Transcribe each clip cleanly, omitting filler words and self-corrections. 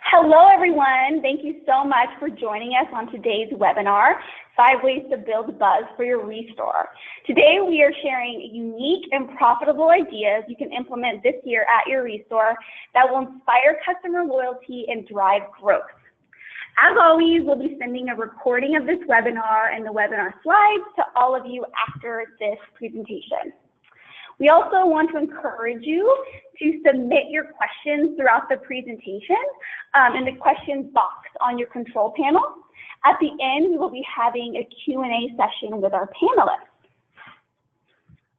Hello, everyone. Thank you so much for joining us on today's webinar, 5 Ways to Build Buzz for Your ReStore. Today, we are sharing unique and profitable ideas you can implement this year at your ReStore that will inspire customer loyalty and drive growth. As always, we'll be sending a recording of this webinar and the webinar slides to all of you after this presentation. We also want to encourage you to submit your questions throughout the presentation in the questions box on your control panel. At the end, we will be having a Q&A session with our panelists.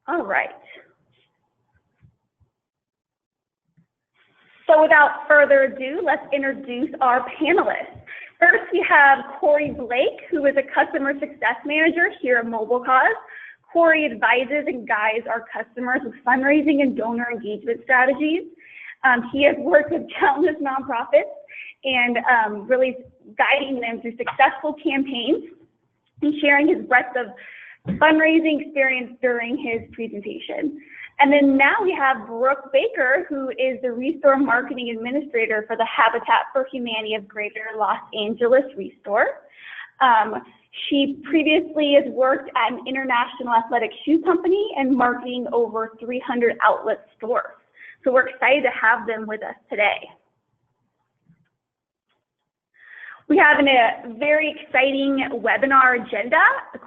All right. So without further ado, let's introduce our panelists. First, we have Corey Blake, who is a Customer Success Manager here at MobileCause. Corey advises and guides our customers with fundraising and donor engagement strategies. He has worked with countless nonprofits and really guiding them through successful campaigns and sharing his breadth of fundraising experience during his presentation. And then now we have Brooke Baker, who is the ReStore Marketing Administrator for the Habitat for Humanity of Greater Los Angeles ReStore. She previously has worked at an international athletic shoe company and marketing over 300 outlet stores. So we're excited to have them with us today. We have a very exciting webinar agenda.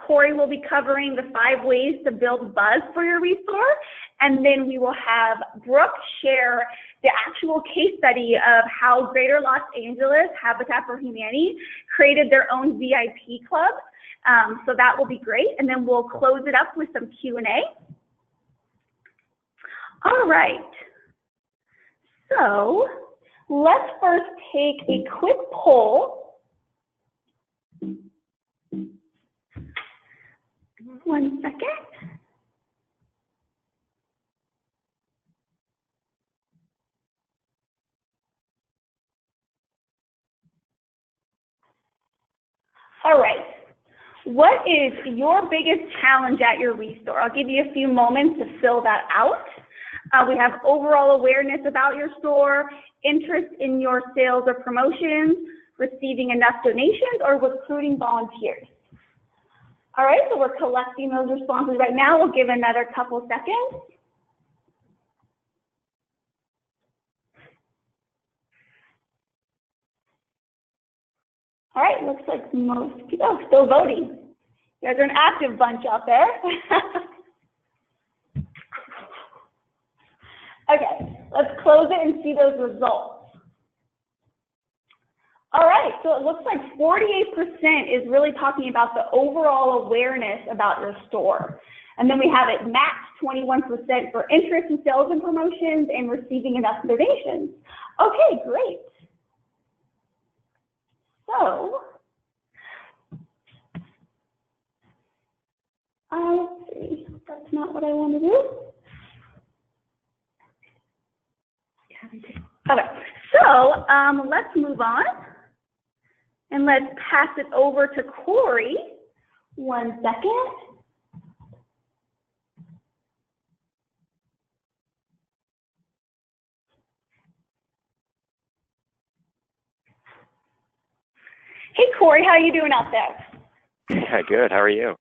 Corey will be covering the 5 ways to build buzz for your ReStore, and then we will have Brooke share the actual case study of how Greater Los Angeles Habitat for Humanity created their own VIP club. So that will be great, and then we'll close it up with some Q&A. All right. So let's first take a quick poll. One second. All right. What is your biggest challenge at your ReStore? I'll give you a few moments to fill that out. We have overall awareness about your store, interest in your sales or promotions, receiving enough donations, or recruiting volunteers. All right, so we're collecting those responses right now. We'll give another couple seconds. All right, looks like most people are still voting. You guys are an active bunch out there. Okay, let's close it and see those results. All right, so it looks like 48% is really talking about the overall awareness about your store. And then we have it matched 21% for interest in sales and promotions and receiving enough donations. Okay, great. So, let's see, that's not what I want to do. Okay, so let's move on and let's pass it over to Corey. 1 second. Hey, Corey, how are you doing out there? Yeah, good. How are you?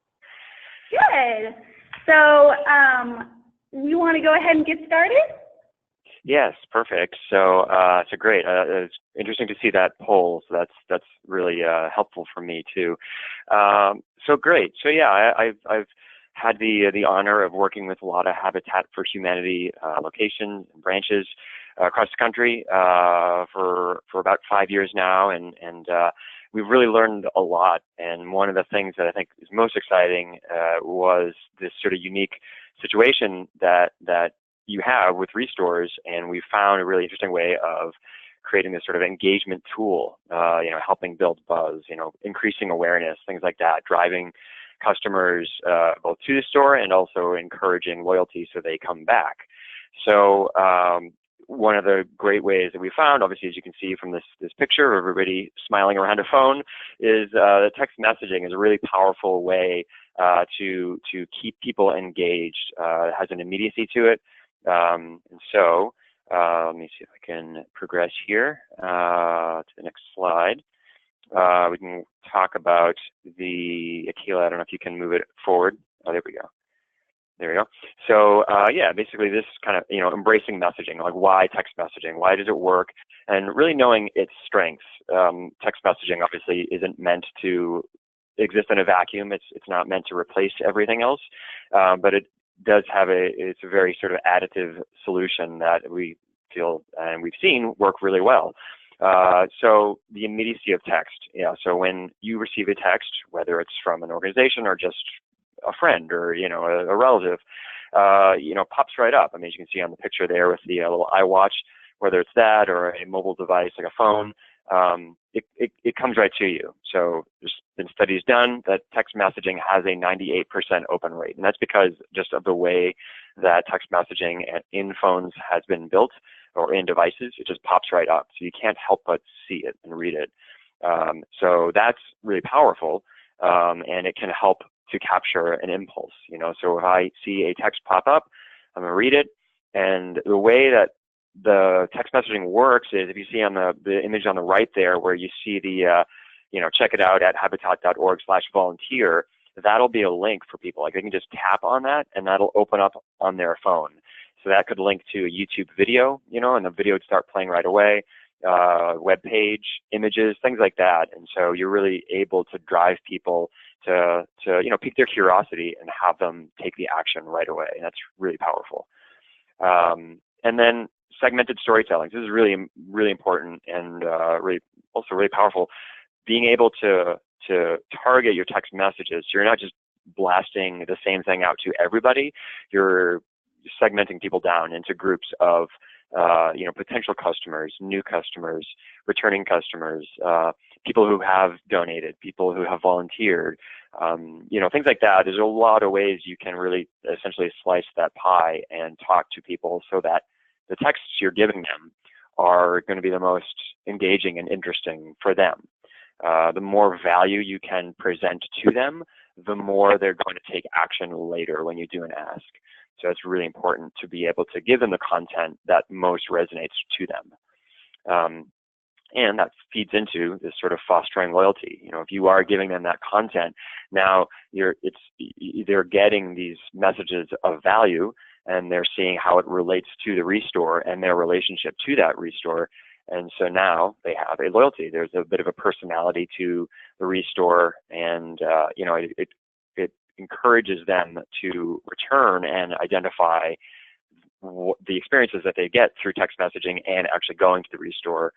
Good. So you want to go ahead and get started? Yes, perfect. So great. It's interesting to see that poll. So that's really helpful for me too. So great. So yeah, I've had the honor of working with a lot of Habitat for Humanity locations and branches across the country for about 5 years now, and we've really learned a lot. And one of the things that I think is most exciting was this sort of unique situation that you have with ReStores, and we found a really interesting way of creating this sort of engagement tool, helping build buzz, increasing awareness, things like that, driving customers both to the store and also encouraging loyalty so they come back. So one of the great ways that we found, obviously, as you can see from this picture of everybody smiling around a phone, is the text messaging is a really powerful way to keep people engaged. It has an immediacy to it. And so Let me see if I can progress here to the next slide. We can talk about the Akila. I don't know if you can move it forward. Oh, there we go. There we go. So yeah, basically this kind of, embracing messaging, like why text messaging, why does it work, and really knowing its strengths. Text messaging obviously isn't meant to exist in a vacuum. It's not meant to replace everything else, but it does have it's a very sort of additive solution that we feel and we've seen work really well. So the immediacy of text, so when you receive a text, whether it's from an organization or just a friend or, a relative, pops right up. I mean, as you can see on the picture there with the little iWatch, whether it's that or a mobile device like a phone, it comes right to you. So there's been studies done that text messaging has a 98% open rate. And that's because just of the way that text messaging in phones has been built or in devices, it just pops right up. So you can't help but see it and read it. So that's really powerful, and it can help to capture an impulse. So if I see a text pop up, I'm going to read it. And the way that the text messaging works is, if you see on the image on the right there where you see the, check it out at habitat.org/volunteer, that'll be a link for people. Like they can just tap on that and that'll open up on their phone. So that could link to a YouTube video, and the video would start playing right away, web page, images, things like that. And so you're really able to drive people to pique their curiosity and have them take the action right away. And that's really powerful. And then segmented storytelling. This is really, really important and really powerful. Being able to target your text messages. So you're not just blasting the same thing out to everybody. You're segmenting people down into groups of potential customers, new customers, returning customers, people who have donated, people who have volunteered, things like that. There's a lot of ways you can really essentially slice that pie and talk to people so that the texts you're giving them are going to be the most engaging and interesting for them. The more value you can present to them, the more they're going to take action later when you do an ask. So it's really important to be able to give them the content that most resonates to them. And that feeds into this sort of fostering loyalty. If you are giving them that content, now they're getting these messages of value and they're seeing how it relates to the ReStore and their relationship to that ReStore. And so now they have a loyalty. There's a bit of a personality to the ReStore, and it encourages them to return and identify the experiences that they get through text messaging and actually going to the ReStore.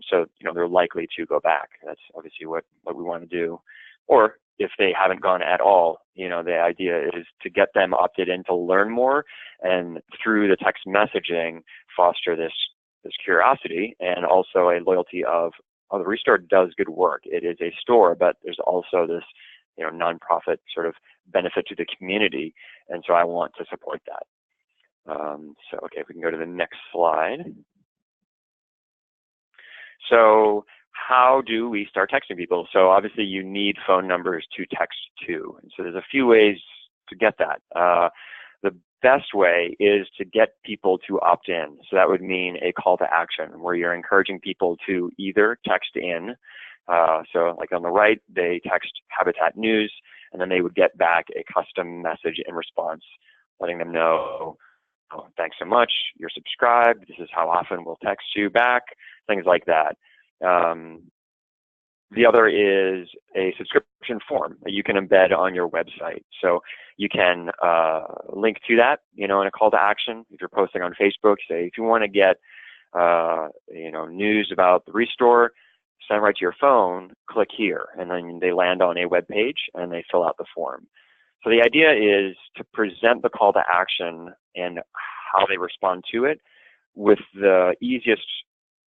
So they're likely to go back. That's obviously what we want to do. Or if they haven't gone at all, the idea is to get them opted in to learn more, and through the text messaging foster this curiosity and also a loyalty of, the ReStore does good work. It is a store, but there's also this nonprofit sort of benefit to the community, and so I want to support that. So okay, if we can go to the next slide. So how do we start texting people? So obviously you need phone numbers to text to, and so there's a few ways to get that. The best way is to get people to opt in. So that would mean a call to action where you're encouraging people to either text in. So like on the right, they text Habitat News, and then they would get back a custom message in response, letting them know, oh, thanks so much, you're subscribed, this is how often we'll text you back, things like that. The other is a subscription form that you can embed on your website. So you can link to that, in a call to action. If you're posting on Facebook, say, if you want to get, news about the ReStore, send right to your phone, click here, and then they land on a web page and they fill out the form. So the idea is to present the call to action and how they respond to it with the easiest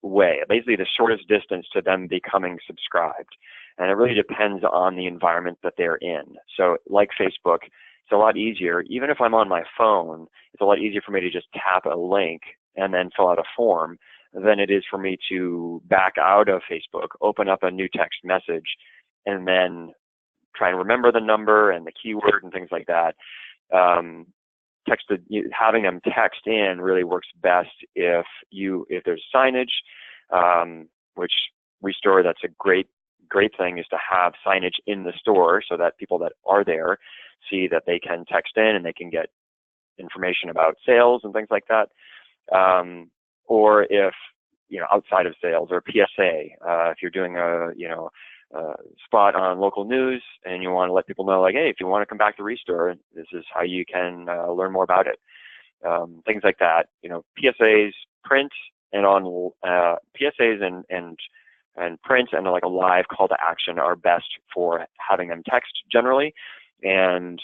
way, basically the shortest distance to them becoming subscribed. And it really depends on the environment that they're in. So like Facebook, it's a lot easier, even if I'm on my phone, it's a lot easier for me to just tap a link and then fill out a form than it is for me to back out of Facebook, open up a new text message, and then try and remember the number and the keyword and things like that. having them text in really works best if there's signage, which ReStore, that's a great thing, is to have signage in the store so that people that are there see that they can text in and they can get information about sales and things like that. Or if, outside of sales, or PSA, if you're doing a spot on local news and you want to let people know, like, hey, if you want to come back to ReStore, this is how you can learn more about it. Things like that. PSAs, print, and on PSAs and print and like a live call to action are best for having them text generally, and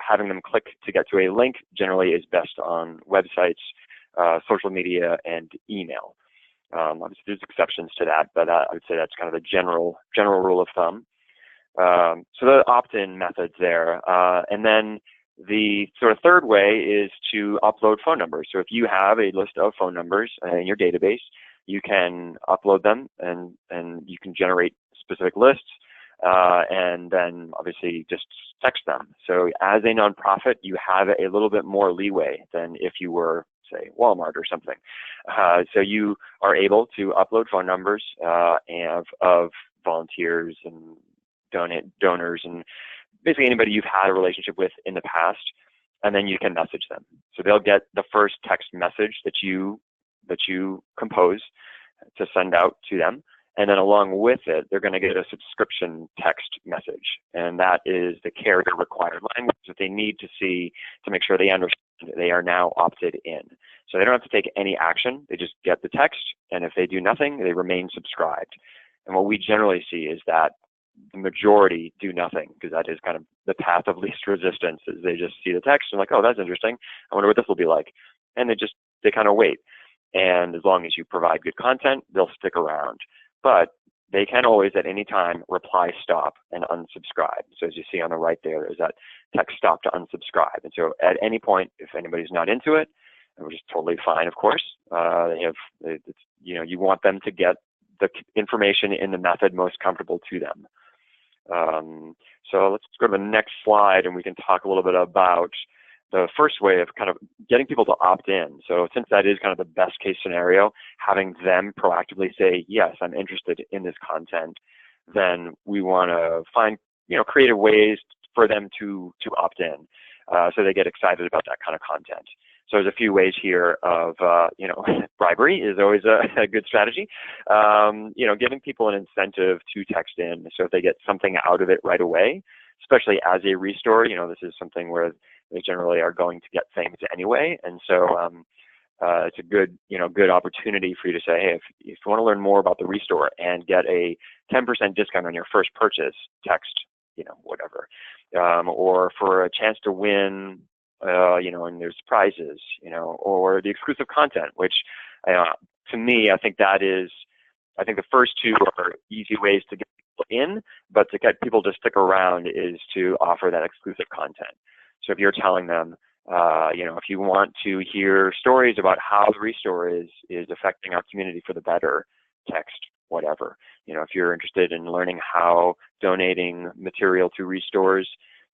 having them click to get to a link generally is best on websites, social media, and email. Obviously, there's exceptions to that, but I would say that's kind of the general rule of thumb. So the opt-in methods there, and then the sort of third way is to upload phone numbers. So if you have a list of phone numbers in your database, you can upload them, and you can generate specific lists, and then obviously just text them. So as a nonprofit, you have a little bit more leeway than if you were, say, Walmart or something. So you are able to upload phone numbers of volunteers and donors and basically anybody you've had a relationship with in the past, and then you can message them. So they'll get the first text message that you compose to send out to them, and then along with it, they're going to get a subscription text message, and that is the carrier required language that they need to see to make sure they understand they are now opted in. So they don't have to take any action. They just get the text, and if they do nothing, they remain subscribed. And what we generally see is that the majority do nothing, because that is kind of the path of least resistance, is they just see the text and like, oh, that's interesting. I wonder what this will be like. And they kind of wait. And as long as you provide good content, they'll stick around. But they can always at any time reply stop and unsubscribe. So as you see on the right there's that text stop to unsubscribe. And so at any point, if anybody's not into it, which is totally fine, of course, you want them to get the information in the method most comfortable to them. So let's go to the next slide, and we can talk a little bit about the first way of kind of getting people to opt in. So since that is kind of the best case scenario, having them proactively say, yes, I'm interested in this content, then we want to find, creative ways for them to opt in, so they get excited about that kind of content. So there's a few ways here of, bribery is always a good strategy. Giving people an incentive to text in. So if they get something out of it right away, especially as a ReStore, this is something where they generally are going to get things anyway. And so it's a good opportunity for you to say, hey, if you want to learn more about the ReStore and get a 10% discount on your first purchase, text, whatever. Or for a chance to win, and there's prizes, or the exclusive content, which to me, I think the first two are easy ways to get people in, but to get people to stick around is to offer that exclusive content. So if you're telling them, if you want to hear stories about how the ReStore is affecting our community for the better, text whatever. If you're interested in learning how donating material to ReStores,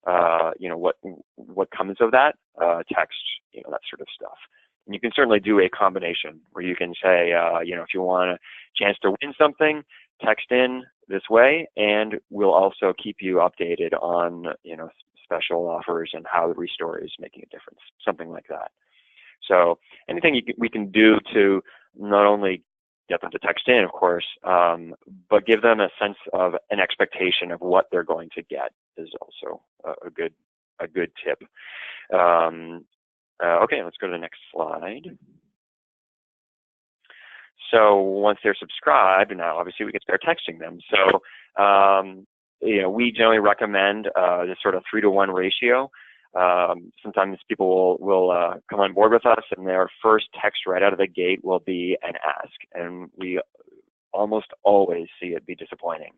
what comes of that, text, that sort of stuff. And you can certainly do a combination where you can say, if you want a chance to win something, text in this way, and we'll also keep you updated on, special offers and how the ReStore is making a difference, something like that. So anything we can do to not only get them to text in, of course, but give them a sense of an expectation of what they're going to get is also a good tip. Okay, let's go to the next slide. So once they're subscribed, now obviously we can start texting them. So we generally recommend this sort of 3-to-1 ratio. Sometimes people will come on board with us, and their first text right out of the gate will be an ask, and we almost always see it be disappointing,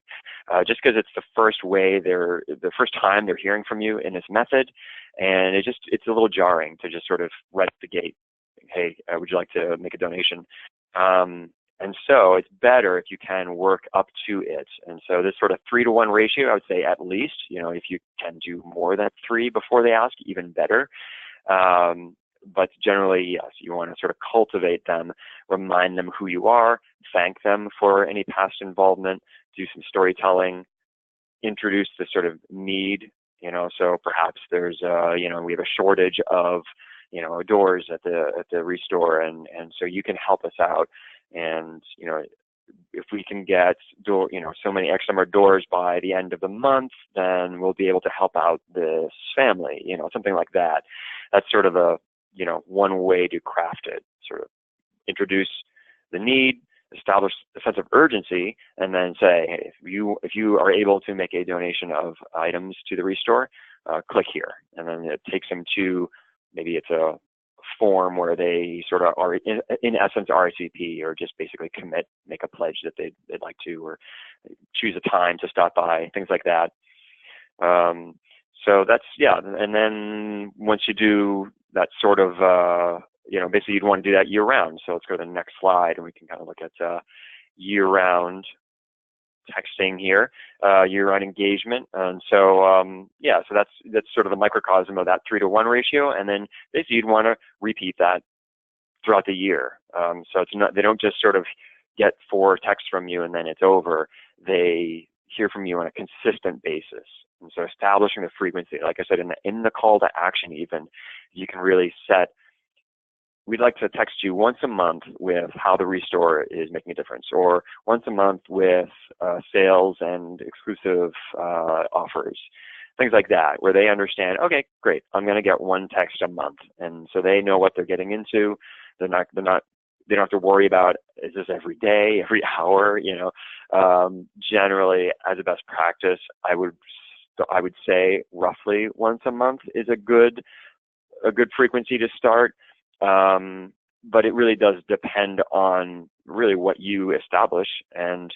just because it's the first time they're hearing from you in this method, and it's a little jarring to just sort of right at the gate, hey, would you like to make a donation? And so it's better if you can work up to it. And so this sort of 3-to-1 ratio, I would say at least, if you can do more than 3 before they ask, even better. But generally, yes, you want to sort of cultivate them, remind them who you are, thank them for any past involvement, do some storytelling, introduce the sort of need, so perhaps there's, we have a shortage of, doors at the ReStore, and so you can help us out. And, if we can get so many X number of doors by the end of the month, then we'll be able to help out this family, something like that. That's sort of one way to craft it, sort of introduce the need, establish a sense of urgency, and then say, hey, if you are able to make a donation of items to the ReStore, click here. And then it takes them to, maybe it's a form where they sort of are in essence RSVP, or just basically commit, make a pledge that they'd like to, or choose a time to stop by, things like that. So that's, yeah. And then once you do that sort of, basically you'd want to do that year round. So let's go to the next slide, and we can kind of look at year round texting here, year-round engagement. And so, so that's sort of the microcosm of that 3-to-1 ratio. And then basically you'd want to repeat that throughout the year. So it's not, they don't just sort of get 4 texts from you and then it's over. They hear from you on a consistent basis. And so establishing the frequency, like I said, in the call to action, even, you can really set, we'd like to text you once a month with how the ReStore is making a difference, or once a month with sales and exclusive offers, things like that, where they understand, okay, great, I'm going to get 1 text a month. And so they know what they're getting into. They don't have to worry about, is this every day, every hour, generally, as a best practice, I would say roughly once a month is a good frequency to start. But it really does depend on really what you establish and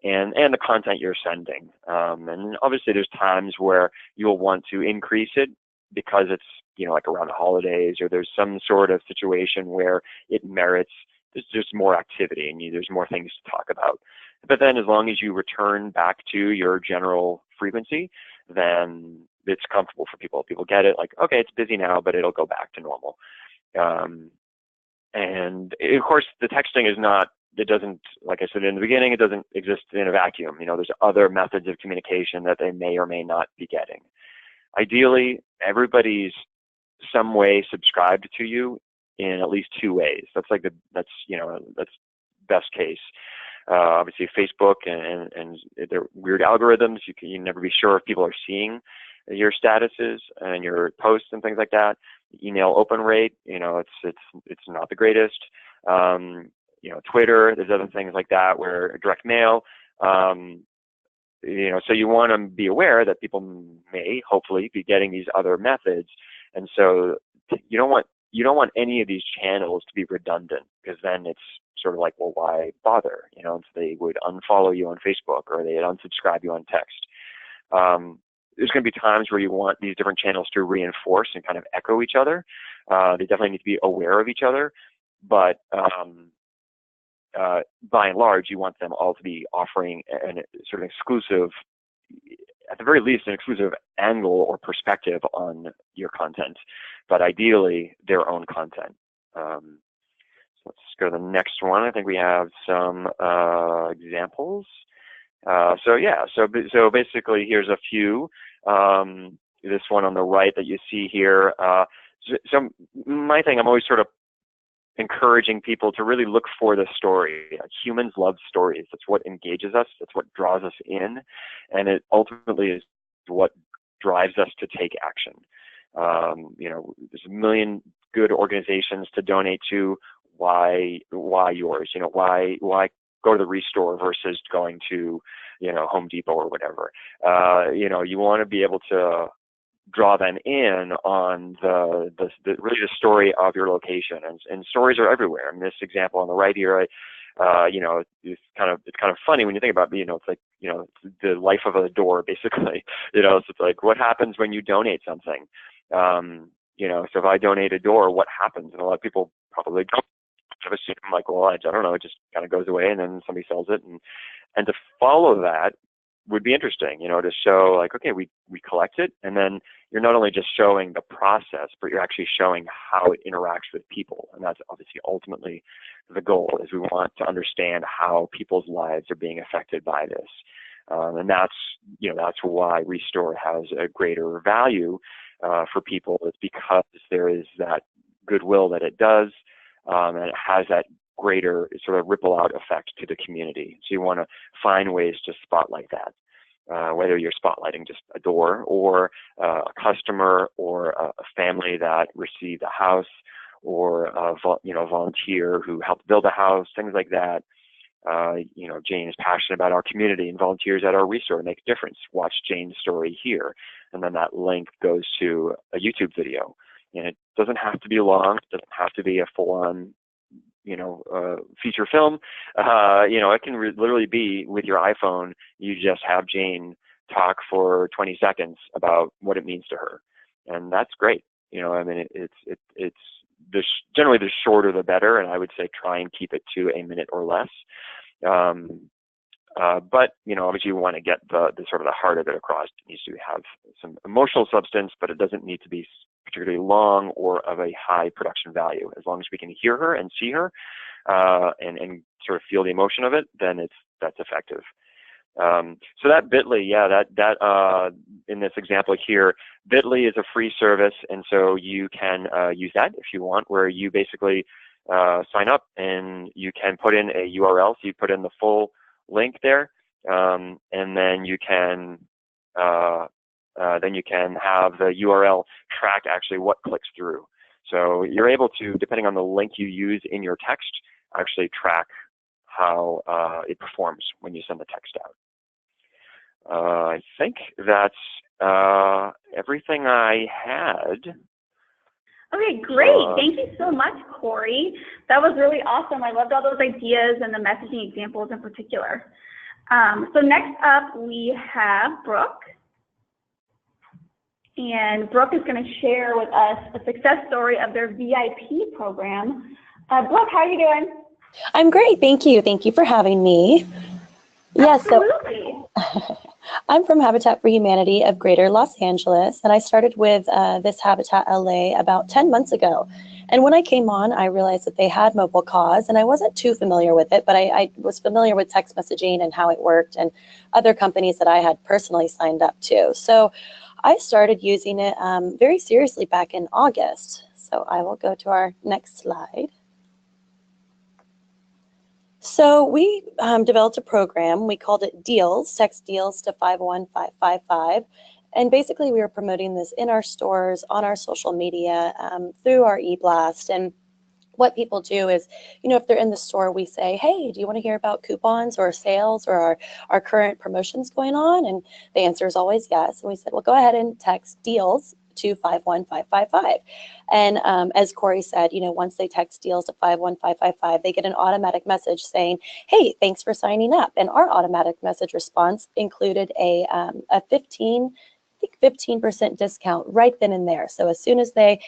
the content you're sending. And obviously there's times where you'll want to increase it because it's, like around the holidays, or there's some sort of situation where it merits, there's just more activity and there's more things to talk about. But then as long as you return back to your general frequency, then it's comfortable for people. People get it, like, okay, it's busy now, but it'll go back to normal. And of course, the texting is not, it doesn't, like I said in the beginning, it doesn't exist in a vacuum. There's other methods of communication that they may or may not be getting. Ideally, everybody's some way subscribed to you in at least 2 ways. That's best case. Obviously, Facebook and their weird algorithms, you can never be sure if people are seeing your statuses and your posts and things like that. Email open rate, it's not the greatest. Twitter, there's other things like that where direct mail, so you want to be aware that people may hopefully be getting these other methods. And so you don't want any of these channels to be redundant, because then it's sort of like, well, why bother? So they would unfollow you on Facebook, or they'd unsubscribe you on text. There's going to be times where you want these different channels to reinforce and kind of echo each other. They definitely need to be aware of each other, but by and large, you want them all to be offering an sort of exclusive, at the very least, an exclusive angle or perspective on your content, but ideally their own content. So let's go to the next one. I think we have some examples. So basically, here's a few. This one on the right that you see here. So my thing, I'm always sort of encouraging people to really look for the story. Humans love stories. That's what engages us. That's what draws us in, and it ultimately is what drives us to take action. There's a million good organizations to donate to. Why yours? Why go to the ReStore versus going to, Home Depot or whatever? You want to be able to draw them in on the really the story of your location, and stories are everywhere. In this example on the right here, it's kind of funny when you think about it. It's like, the life of a door, basically. So it's like, what happens when you donate something? So if I donate a door, what happens? And a lot of people probably don't. I assume, like, well, I don't know, it just kind of goes away, and then somebody sells it, and to follow that, would be interesting, to show like, okay, we collect it, and then you're not only just showing the process, but you're actually showing how it interacts with people. And that's obviously ultimately the goal, is we want to understand how people's lives are being affected by this. And that's why ReStore has a greater value for people, is because there is that goodwill that it does, and it has that greater sort of ripple out effect to the community. So you want to find ways to spotlight that, whether you're spotlighting just a door, or a customer, or a family that received a house, or a volunteer who helped build a house, things like that. Jane is passionate about our community and volunteers at our ReStore to make a difference. Watch Jane's story here. And then that link goes to a YouTube video. And it doesn't have to be long. It doesn't have to be a full-on, feature film. It can literally be with your iPhone. You just have Jane talk for 20 seconds about what it means to her. And that's great. It's generally the shorter the better, and I would say try and keep it to a minute or less. But obviously you want to get the sort of the heart of it across. It needs to have some emotional substance, but it doesn't need to be particularly long or of a high production value. As long as we can hear her and see her, and sort of feel the emotion of it, then that's effective. So that Bitly, that in this example here, Bitly is a free service, and so you can use that if you want, where you basically sign up and you can put in a URL. So you put in the full link there, and then you can have the URL track actually what clicks through. So you're able to, depending on the link you use in your text, actually track how it performs when you send the text out. I think that's everything I had. Okay, great. Thank you so much, Corey. That was really awesome. I loved all those ideas and the messaging examples in particular. So next up, we have Brooke. And Brooke is going to share with us a success story of their VIP program. Brooke, how are you doing? I'm great, thank you. Thank you for having me. Absolutely. So I'm from Habitat for Humanity of Greater Los Angeles, and I started with this Habitat LA about 10 months ago. And when I came on, I realized that they had mobile cause, and I wasn't too familiar with it, but I was familiar with text messaging and how it worked, and other companies that I had personally signed up to. So I started using it very seriously back in August. So I will go to our next slide. So we developed a program. We called it Deals, text deals to 51555. And basically we were promoting this in our stores, on our social media, through our e-blast. And what people do is, if they're in the store, we say, hey, do you want to hear about coupons or sales or our current promotions going on? And the answer is always yes. And we said, well, go ahead and text deals to 51555. And as Corey said, once they text deals to 51555, they get an automatic message saying, hey, thanks for signing up. And our automatic message response included a 15% discount right then and there. So as soon as they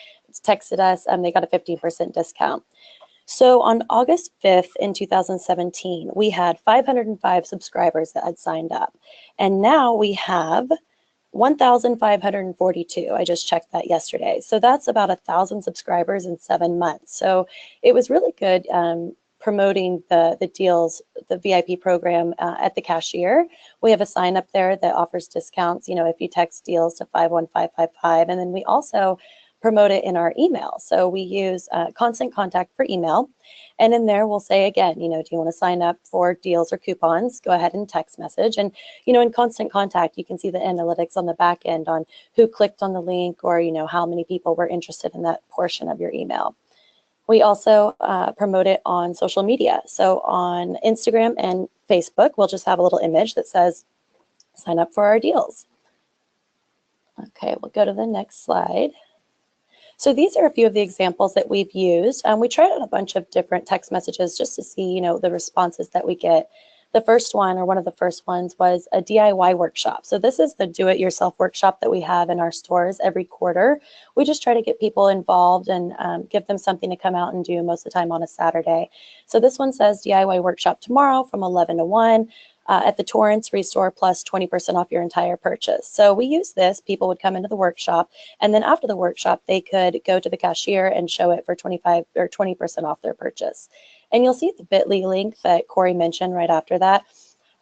texted us, they got a 15% discount. So on August 5th in 2017, we had 505 subscribers that had signed up. And now we have 1,542. I just checked that yesterday. So that's about 1,000 subscribers in 7 months. So it was really good promoting the deals, the VIP program at the cashier. We have a sign up there that offers discounts, if you text deals to 51555. And then we also promote it in our email. So we use Constant Contact for email. And in there, we'll say again, do you want to sign up for deals or coupons? Go ahead and text message. And, in Constant Contact, you can see the analytics on the back end on who clicked on the link or, how many people were interested in that portion of your email. We also promote it on social media. So on Instagram and Facebook, we'll just have a little image that says, sign up for our deals. Okay, we'll go to the next slide. So these are a few of the examples that we've used. We tried out a bunch of different text messages just to see, the responses that we get. The first one, or one of the first ones, was a DIY workshop. So this is the do-it-yourself workshop that we have in our stores every quarter. We just try to get people involved and give them something to come out and do most of the time on a Saturday. So this one says DIY workshop tomorrow from 11 to 1. at the Torrance ReStore plus 20% off your entire purchase. So we use this. People would come into the workshop, and then after the workshop, they could go to the cashier and show it for 25 or 20% off their purchase. And you'll see the bit.ly link that Corey mentioned right after that.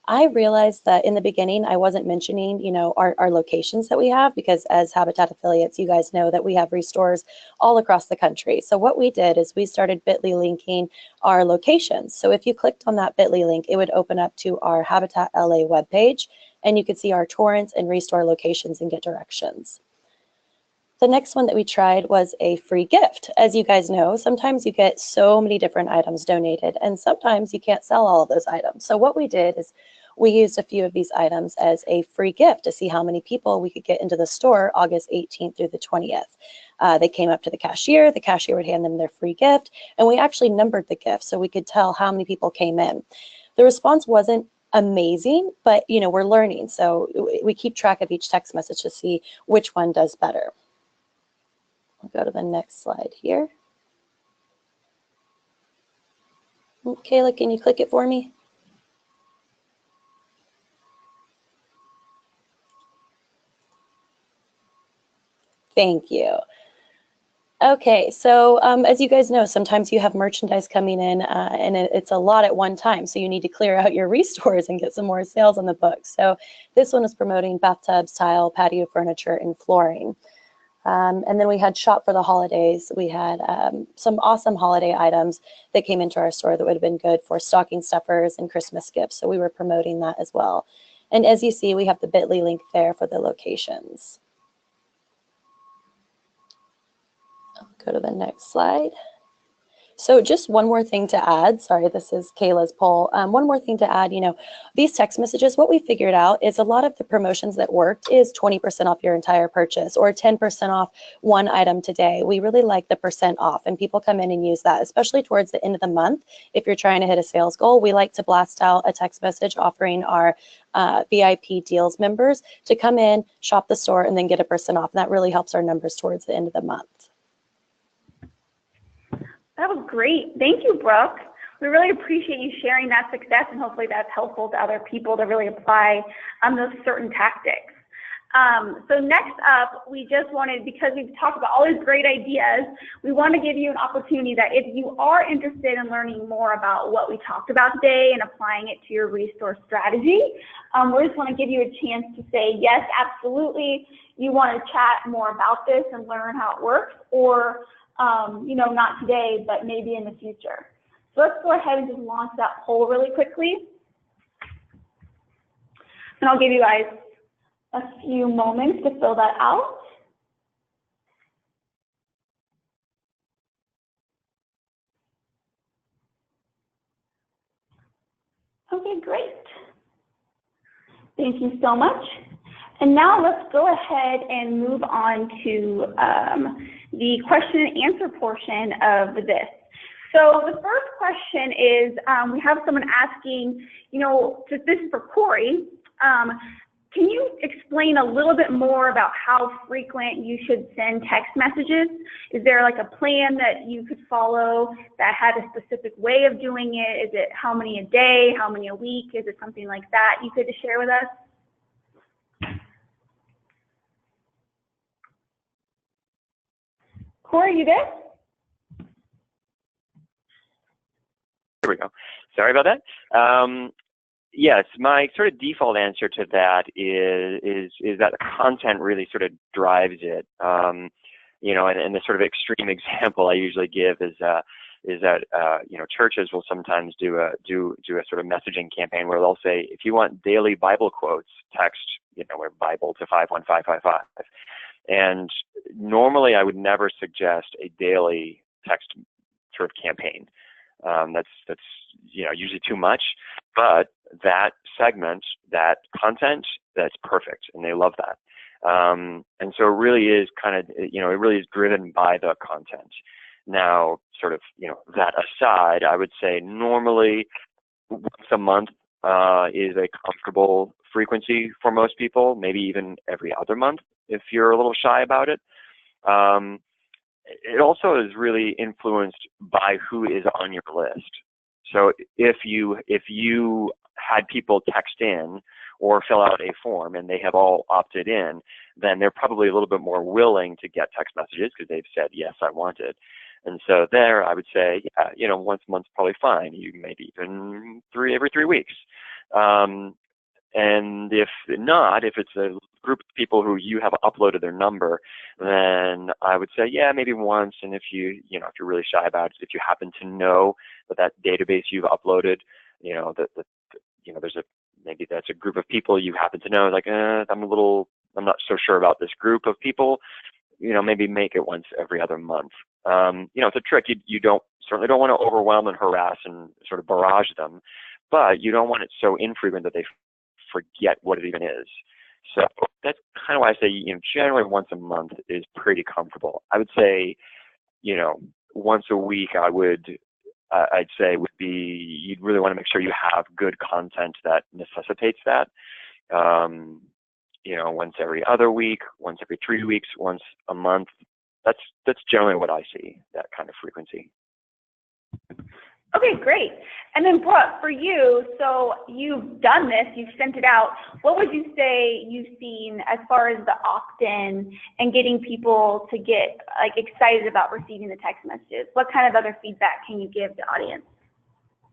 I realized that in the beginning, I wasn't mentioning, our locations that we have, because as Habitat affiliates, you guys know that we have ReStores all across the country. So what we did is we started bit.ly linking our locations. So if you clicked on that bit.ly link, it would open up to our Habitat LA webpage, and you could see our Torrance and ReStore locations and get directions. The next one that we tried was a free gift. As you guys know, sometimes you get so many different items donated, and sometimes you can't sell all of those items. So what we did is we used a few of these items as a free gift to see how many people we could get into the store August 18th through the 20th. They came up to the cashier would hand them their free gift, and we actually numbered the gifts so we could tell how many people came in. The response wasn't amazing, but we're learning. So we keep track of each text message to see which one does better. I'll go to the next slide here. Kayla, can you click it for me? Thank you. Okay, so as you guys know, sometimes you have merchandise coming in and it's a lot at one time. So you need to clear out your ReStores and get some more sales on the books. So this one is promoting bathtubs, tile, patio furniture, and flooring. And then we had Shop for the Holidays. We had some awesome holiday items that came into our store that would have been good for stocking stuffers and Christmas gifts. So we were promoting that as well. And as you see, we have the bit.ly link there for the locations. I'll go to the next slide. So just one more thing to add. Sorry, this is Kayla's poll. One more thing to add, these text messages, what we figured out is a lot of the promotions that worked is 20% off your entire purchase or 10% off one item today. We really like the percent off, and people come in and use that, especially towards the end of the month. If you're trying to hit a sales goal, we like to blast out a text message offering our VIP deals members to come in, shop the store, and then get a percent off. And that really helps our numbers towards the end of the month. That was great. Thank you, Brooke. We really appreciate you sharing that success, and hopefully that's helpful to other people to really apply those certain tactics. So next up, we just wanted, because we've talked about all these great ideas, we want to give you an opportunity that if you are interested in learning more about what we talked about today and applying it to your ReStore strategy, we just want to give you a chance to say, yes, absolutely, you want to chat more about this and learn how it works, or not today, but maybe in the future. So let's go ahead and just launch that poll really quickly. And I'll give you guys a few moments to fill that out. Okay, great. Thank you so much. And now let's go ahead and move on to the question and answer portion of this. So the first question is, we have someone asking, this is for Corey, can you explain a little bit more about how frequent you should send text messages? Is there like a plan that you could follow that had a specific way of doing it? Is it how many a day, how many a week? Is it something like that you could share with us? Corey, you there? Here we go. Sorry about that. Yes, my sort of default answer to that is that the content really sort of drives it. And the sort of extreme example I usually give is that churches will sometimes do a sort of messaging campaign where they'll say, if you want daily Bible quotes, text Bible to 51555. And normally I would never suggest a daily text sort of campaign. That's usually too much, but that segment, that content, that's perfect, and they love that. And so it really is it really is driven by the content. Now, sort of, that aside, I would say normally once a month is a comfortable frequency for most people, maybe even every other month if you're a little shy about it. It also is really influenced by who is on your list. So if you had people text in or fill out a form and they have all opted in, then they're probably a little bit more willing to get text messages because they've said, yes, I want it. And so there I would say, yeah, once a month's probably fine. You maybe even every 3 weeks. And if not, if it's a group of people who you have uploaded their number, then I would say, yeah, maybe once. And if if you're really shy about it, if you happen to know that database you've uploaded, maybe that's a group of people you happen to know, like, I'm not so sure about this group of people, maybe make it once every other month. It's a trick. You certainly don't want to overwhelm and harass and sort of barrage them, but you don't want it so infrequent that they forget what it even is. So that's kind of why I say, generally once a month is pretty comfortable. I would say, once a week, I'd say would be, you'd really want to make sure you have good content that necessitates that. Once every other week, once every 3 weeks, once a month. That's generally what I see, that kind of frequency. Okay, great. And then Brooke, for you, so you've done this, you've sent it out. What would you say you've seen as far as the opt-in and getting people to get excited about receiving the text messages? What kind of other feedback can you give the audience?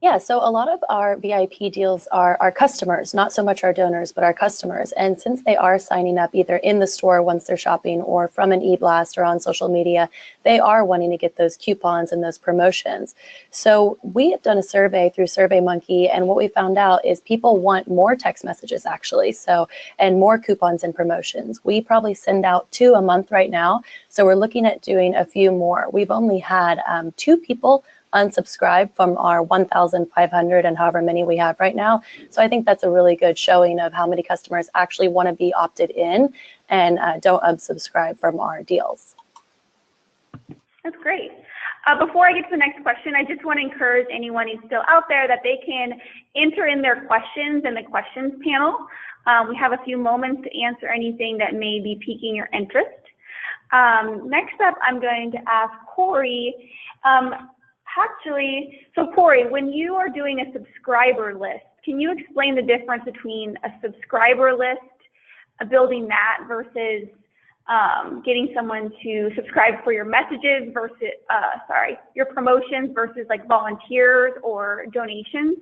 Yeah, so a lot of our VIP deals are our customers, not so much our donors, but our customers. And since they are signing up either in the store once they're shopping or from an e-blast or on social media, they are wanting to get those coupons and those promotions. So we have done a survey through SurveyMonkey, and what we found out is people want more text messages actually, and more coupons and promotions. We probably send out 2 a month right now, so we're looking at doing a few more. We've only had 2 people unsubscribe from our 1,500 and however many we have right now. So I think that's a really good showing of how many customers actually want to be opted in and don't unsubscribe from our deals. That's great. Before I get to the next question, I just want to encourage anyone who's still out there that they can enter in their questions in the questions panel. We have a few moments to answer anything that may be piquing your interest. Next up, I'm going to ask Corey. So Corey, when you are doing a subscriber list, can you explain the difference between a subscriber list, building that versus getting someone to subscribe for your messages versus, your promotions versus like volunteers or donations?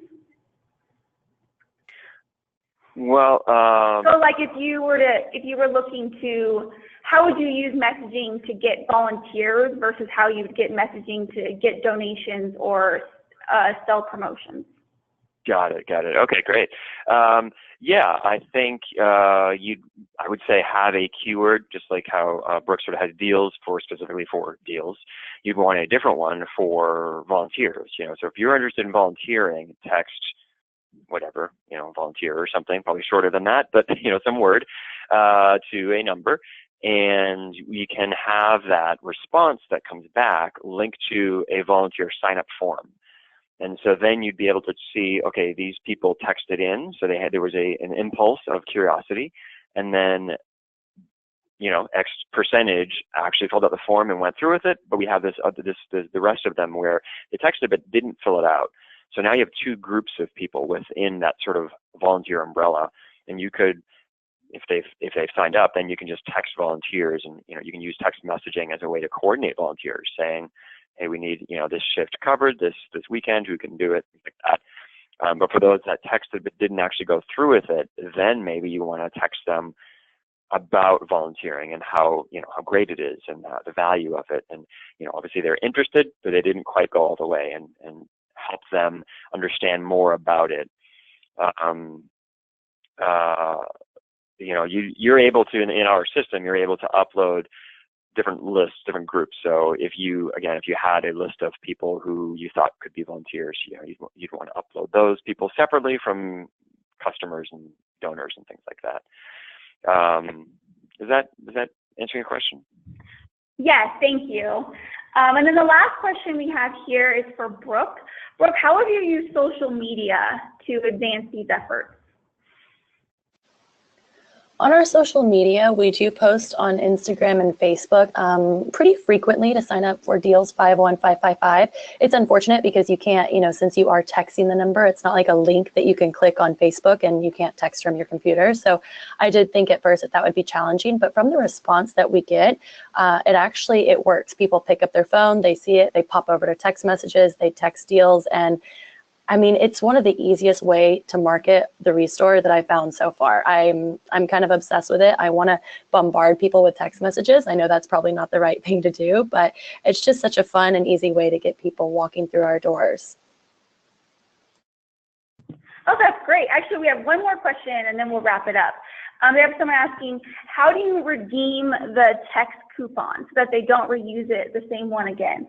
Well, so like if you were looking to, how would you use messaging to get volunteers versus how you would get messaging to get donations or sell promotions? Got it. Okay, great. Yeah, I think I would say have a keyword, just like how Brooke sort of has deals specifically for deals. You'd want a different one for volunteers. So if you're interested in volunteering, text whatever, volunteer or something, probably shorter than that, but some word to a number. And we can have that response that comes back linked to a volunteer sign-up form. And so then you'd be able to see, okay, these people texted in, so there was an impulse of curiosity, and then, X percentage actually filled out the form and went through with it, but we have the rest of them where they texted but didn't fill it out. So now you have 2 groups of people within that sort of volunteer umbrella, and you could, if they've signed up, then you can just text volunteers, and you can use text messaging as a way to coordinate volunteers, saying, hey, we need this shift covered this weekend, who can do it, things like that. But for those that texted but didn't actually go through with it, then maybe you want to text them about volunteering and how great it is and the value of it, and obviously they're interested, but they didn't quite go all the way, and help them understand more about it. You're able to, in our system, you're able to upload different lists, different groups. So if you had a list of people who you thought could be volunteers, you'd want to upload those people separately from customers and donors and things like that. Is that answering your question? Yes, thank you. And then the last question we have here is for Brooke. Brooke, how have you used social media to advance these efforts? On our social media, we do post on Instagram and Facebook pretty frequently to sign up for deals 51555. It's unfortunate because you can't, since you are texting the number, it's not like a link that you can click on Facebook and you can't text from your computer. So I did think at first that would be challenging, but from the response that we get, it works. People pick up their phone, they see it, they pop over to text messages, they text deals, and I mean, it's one of the easiest way to market the ReStore that I've found so far. I'm kind of obsessed with it. I want to bombard people with text messages. I know that's probably not the right thing to do, but it's just such a fun and easy way to get people walking through our doors. Oh, that's great. Actually, we have one more question and then we'll wrap it up. We have someone asking, how do you redeem the text coupon so that they don't reuse it, the same one again?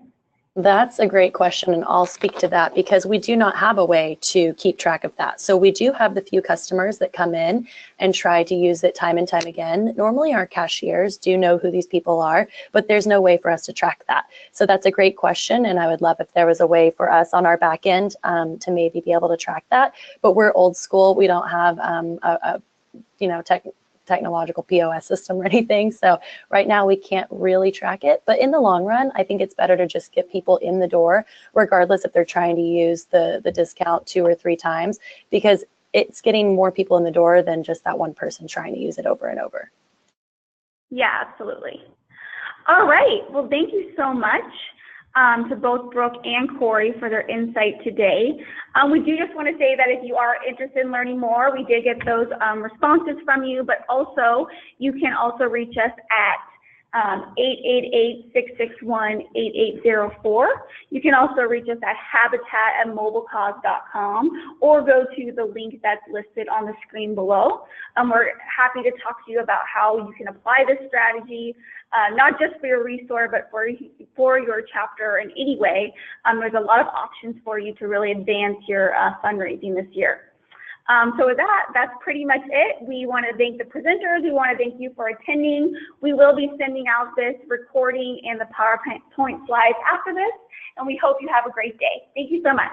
That's a great question, and I'll speak to that because we do not have a way to keep track of that. So we do have the few customers that come in and try to use it time and time again. Normally our cashiers do know who these people are, but there's no way for us to track that. So that's a great question, and I would love if there was a way for us on our back end to maybe be able to track that. But we're old school. We don't have technological POS system or anything. So right now we can't really track it, but in the long run, I think it's better to just get people in the door, regardless if they're trying to use the discount 2 or 3 times, because it's getting more people in the door than just that one person trying to use it over and over. Yeah, absolutely. All right. Well, thank you so much to both Brooke and Corey for their insight today. We do just want to say that if you are interested in learning more, we did get those responses from you, but also you can also reach us at 888-661-8804. You can also reach us at habitat@mobilecause.com or go to the link that's listed on the screen below. We're happy to talk to you about how you can apply this strategy, not just for your ReStore, but for your chapter in any way. There's a lot of options for you to really advance your fundraising this year. So with that, that's pretty much it. We want to thank the presenters. We want to thank you for attending. We will be sending out this recording and the PowerPoint slides after this, and we hope you have a great day. Thank you so much.